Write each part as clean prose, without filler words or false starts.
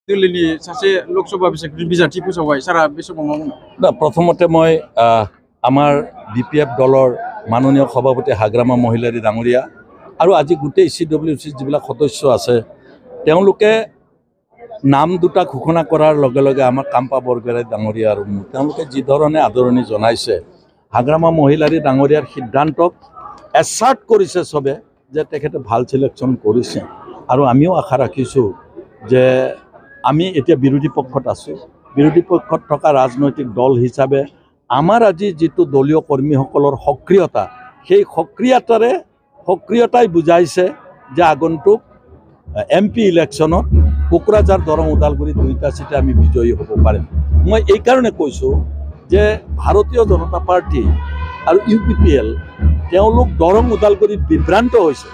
दिल्लीनि सासे लोकसभा बिजाथि फोसावबाय सारा बे समाव मा बुङो? दा प्रथमते मैं आमार बीपीएफ दलर माननीय सभापति हाग्रामा महिलारी डांगरिया और आज गोटे CWC जिबिला सदस्य আছে তেওঁলোকে नाम दुटा घोषणा करार लगे लगे आमार काम्पा बरगोहाई डांगरिया और তেওঁলোকে जी धरणे आदरणी जनाइছে हाग्रामा महिलारी डांगरियार सिद्धांतक एसार्ट करिছে सबे जे तेखेते ভাল सिलेक्शन करिছে और आमिও आशा राखिছো जे आमी एतिया विरोधी पक्षत आছো विरोधी पक्षत थका राजनैतिक दल हिसाबे आमार আজি जितु दलीय कर्मीসকলৰ सक्रियता সেই सक्रियताই बुझाइছে जे आगंतुक MP इलेक्शनत कोकराझार दरং उदालगुरि दुईटा सीटे आमी विजयी हब पारिम। मैं এই কারণে কৈছো যে भारतीय जनता पार्टी और UPPL তেওঁলোক दरং उदालगुरित विभ्रांत হৈছে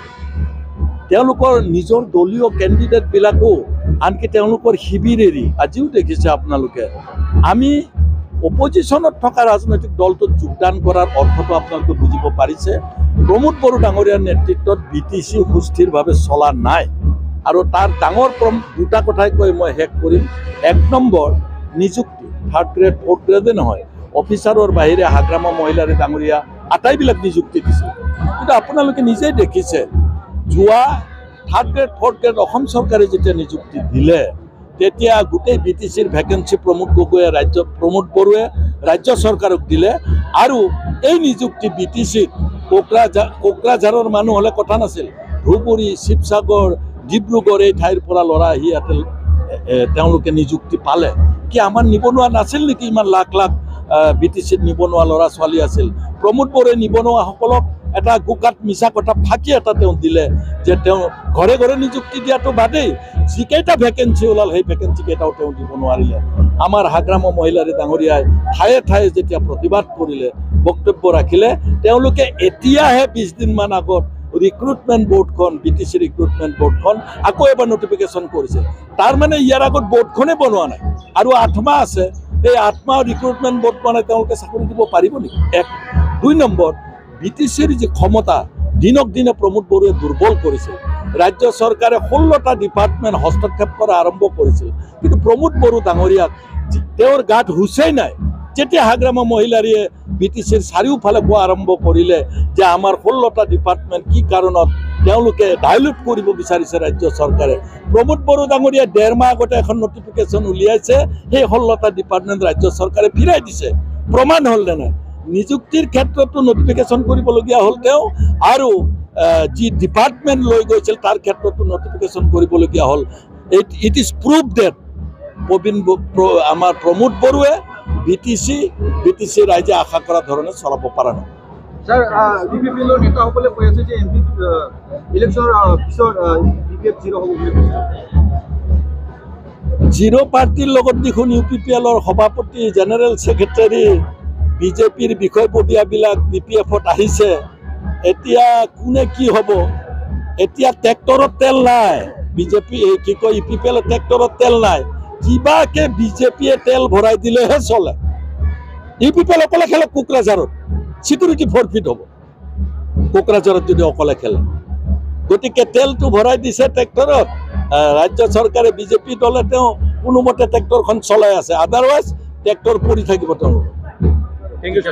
তেওঁলোকৰ নিজৰ দলীয় কেণ্ডিডেট বিলাকো আনকি তেওঁলোকৰ শিবিৰ এৰি আজিও দেখিছে আপোনালোকে আমি অপজিশনত থকা ৰাজনৈতিক দলটোত যোগদান কৰাৰ অৰ্থটো আপোনালোকে বুজিব পাৰিছে। প্ৰমোদ বড়ো ডাঙৰীয়াৰ নেতৃত্বত BTC সুস্থিৰভাৱে চলা নাই আৰু তাৰ ডাঙৰ দুটা কথাই কৈ মই শেষ কৰিম। এক নম্বৰ নিযুক্তি থাৰ্ড গ্ৰেড ফ'ৰ্থ গ্ৰেডে নহয় অফিচাৰৰ বাহিৰে হাগ্ৰামা মহিলাৰী ডাঙৰীয়া আটাইবিলাক নিযুক্তি দিছে কিন্তু আপোনালোকে নিজেই দেখিছে जुआ थार्ड ग्रेड फोर्थ ग्रेड अखम सरकारे जेतिया नियुक्ति दिले तेतिया गोटे BTCर भैकेन्सी प्रमोद गगৈয়ে प्रमोद बड़ोए राज्य सरकारक दिले और এই नियुक्ति BTC कोकराझारर मानुह हले कथा नाছিল धुबुरी शिवसागर डिब्रुगढ़ এই ঠাইৰ পৰা লৰা আহি তেওঁলোকে नियुक्ति पाले कि आमार निबनुৱা नाছিল नेকি इमान लाख लाख BTCर निबनुৱা लरा ছোৱালী আছিল प्रमोद बड़ोए निबनुৱাসকলক এটা গুকাত মিছা কথা ফাঁকি এটা দিলে যে ঘৰে ঘৰে নিযুক্তি দিয়াটো বাদেই যিকেইটা ভ্যাকেন্সি ওলাল সেই ভ্যাকেন্সি কেইটাও দিব নোৱাৰিলে। আমাৰ হাগ্ৰামা মহিলাৰী ডাঙৰীয়াই ঠায়ে ঠায়ে যেতিয়া প্ৰতিবাদ কৰিলে বক্তব্য ৰাখিলে তেওঁলোকে এতিয়াহে 20 দিনমান আগত ৰিক্ৰুটমেণ্ট বোৰ্ডখন BTC ৰিক্ৰুটমেণ্ট বোৰ্ডখন আকৌ এবাৰ নটিফিকেশ্যন কৰিছে। তাৰ মানে ইয়াৰ আগত বোৰ্ডখনে বনোৱা নাই আৰু 8 মাহ আছে এই 8 মাহ ৰিক্ৰুটমেণ্ট বোৰ্ড মানে তেওঁলোকে চাকৰি দিব পাৰিব নেকি? এক দুই নম্বৰ BTCৰ যে ক্ষমতা দিনক দিনে प्रमोद बड़ोए दुर्बल करिছে राज्य सरकारे 16টা डिपार्टमेंट हस्तक्षेप কৰা आरम्भ কৰিছিল কিন্তু प्रमोद बड़ो ডাঙৰীয়াক তেওঁৰ গাত হুছেই নাই যেতিয়া হাগ্ৰামা মহিলাৰীয়ে BTCৰ চাৰিওফালে কোৱা আৰম্ভ কৰিলে যে আমাৰ 16টা ডিপাৰ্টমেন্ট কি কাৰণত তেওঁলোকে ডাইলুট কৰিব বিচাৰিছে ৰাজ্য চৰকাৰে प्रमोद बड़ो ডাঙৰীয়া 1.5 মাহ আগতে এখন নটিফিকেশ্যন উলিয়াইছে সেই 16টা ডিপাৰ্টমেন্ট ৰাজ্য চৰকাৰে ফিৰাই দিছে প্ৰমাণ হল না नियुक्तिर क्षेत्र तो नटिफिकेशन करबलगिया हल और जी डिपार्टमेंट लै गई तार क्षेत्र तो नटिफिकेशन करबलगिया हल इट इज प्रूफ दैट आमार प्रमोद बड़ोए BTC राइजे आशा करा धरणे चलाब पारा ना। सर UPPL नेताসকলে কৈ আছে যে MP ইলেকশনৰ পিছত BPF জিৰো হ'ব বুলি কৈছে। জিৰো পাৰ্টিৰ লগত দেখোন UPPL সভাপতি জেনেৰেল সেক্ৰেটাৰী বিজেপিৰ বিষয়ববীয়াবিলাক BPFত আহিছে এতিয়া কোনে কি হ'ব এতিয়া ট্ৰেক্টৰত তেল নাই বিজেপি কি কয় UPPL ট্ৰেক্টৰত তেল নাই কিবাকে বিজেপিয়ে তেল ভৰাই দিলেহে চলে UPPL অকলে খেলে কোকৰাঝাৰত সিকিউৰিটি ফৰফিট হ'ব কোকৰাঝাৰত যদি অকলে খেলে গতিকে তেলটো ভৰাই দিছে ট্ৰেক্টৰত ৰাজ্য চৰকাৰে বিজেপি দলে কোনোমতে ট্ৰেক্টৰখন চলাই আছে আদাৰৱাইজ ট্ৰেক্টৰ পৰি থাকিব তেওঁলোক। Thank you, sir.